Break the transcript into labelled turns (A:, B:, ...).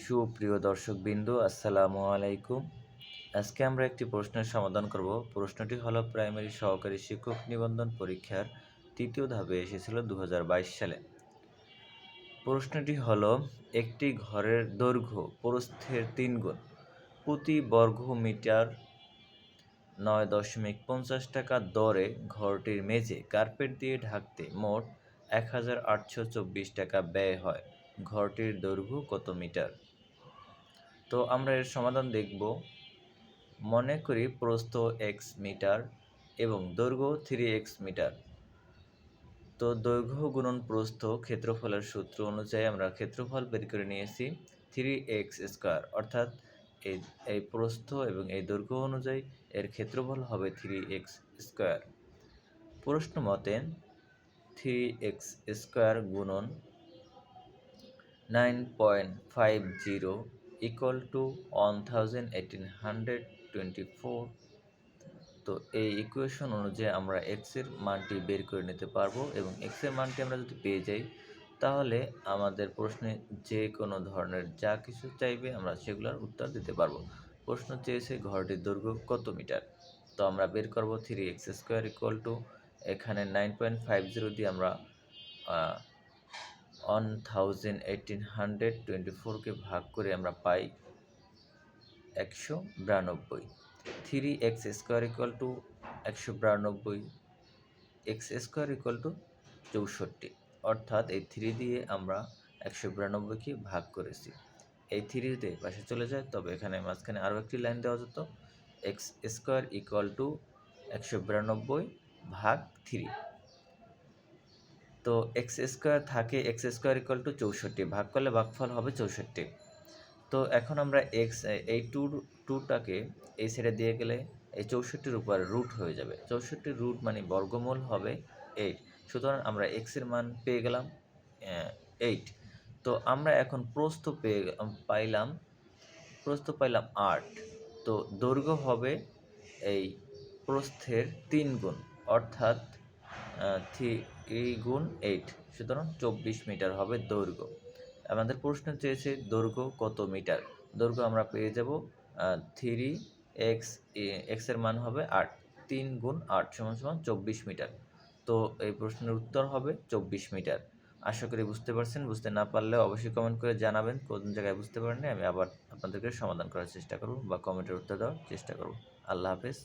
A: সুপ্রিয় দর্শকবৃন্দ, আসসালামু আলাইকুম। আজকে আমরা একটি প্রশ্নের সমাধান করব। প্রশ্নটি হলো প্রাইমারি সহকারী শিক্ষক নিবন্ধন পরীক্ষার তৃতীয় ধাপে এসেছিল 2022 সালে। প্রশ্নটি হলো, একটি ঘরের দৈর্ঘ্য প্রস্থের 3 গুণ, প্রতি বর্গ মিটার 9.50 টাকা দরে ঘরটির মেঝে কার্পেট দিয়ে ঢাকতে মোট 1824 টাকা ব্যয় হয়। ঘরটির দৈর্ঘ্য কত মিটার? তো আমরা এর সমাধান দেখব। মনে করি প্রস্থ x মিটার এবং দৈর্ঘ্য 3x মিটার। তো দৈর্ঘ্য গুণন প্রস্থ ক্ষেত্রফলের সূত্র অনুযায়ী আমরা ক্ষেত্রফল বের করে নিয়েছি 3x স্কোয়ার, অর্থাৎ এই প্রস্থ এবং এই দৈর্ঘ্য অনুযায়ী এর ক্ষেত্রফল হবে 3x স্কোয়ার। প্রশ্ন মতে 3x স্কোয়ার গুণন 9.50 equal to 1824। তো এই ইকুয়েশন অনুযায়ী আমরা এক্স এর মানটি বের করে নিতে পারবো এবং এক্স এর মানটি আমরা যদি পেয়ে যাই তাহলে আমাদের প্রশ্নে যে কোনো ধরনের যা কিছু চাইবে আমরা সেগুলোর উত্তর দিতে পারবো। প্রশ্ন চেয়েছে ঘরটির দৈর্ঘ্য কত মিটার, তো আমরা বের করব 3x স্কোয়ার ইকুয়াল টু এখানে 9.50 দিয়ে আমরা 1824কে ভাগ করে আমরা পাই 192। 3x square equal to 192, x square equal to 64, অর্থাৎ এই 3 দিয়ে আমরা 192কে ভাগ করেছি। এই 3 দিয়ে পাশে চলে যায়, তবে এখানে মাঝখানে আরও একটি লাইন দেওয়া যেত, এক্স স্কোয়ার ইকুয়াল টু 192 ভাগ 3। তো এক্স স্কোয়ার থাকে এক্স স্কোয়ার ইকুয়াল টু 64, ভাগ করলে ভাগফল হবে 64। তো এখন আমরা এই টুটাকে এই সাইডে দিয়ে গেলে এই 64-র উপর রুট হয়ে যাবে। 64 রুট মানে বর্গমূল হবে 8। সুতরাং আমরা এক্সের মান পেয়ে গেলাম 8। তো আমরা এখন প্রস্থ পাইলাম 8। তো দৈর্ঘ্য হবে এই প্রস্থের 3 গুণ, অর্থাৎ 3 গুণ 8, সুতরাং 24 মিটার হবে দৈর্ঘ্য। আমাদের প্রশ্ন চেয়েছে দৈর্ঘ্য কত মিটার। দৈর্ঘ্য আমরা পেয়ে যাব 3x, এর মান হবে 8, 3 গুণ 8 সমান 24 মিটার। তো এই প্রশ্নের উত্তর হবে 24 মিটার। আশা করি বুঝতে পারছেন। বুঝতে না পারলে অবশ্যই কমেন্ট করে জানাবেন কোন জায়গায় বুঝতে পারেননি, আমি আবার আপনাদেরকে সমাধান করার চেষ্টা করব বা কমেন্টের উত্তর দেওয়ার চেষ্টা করব। আল্লাহ হাফেজ।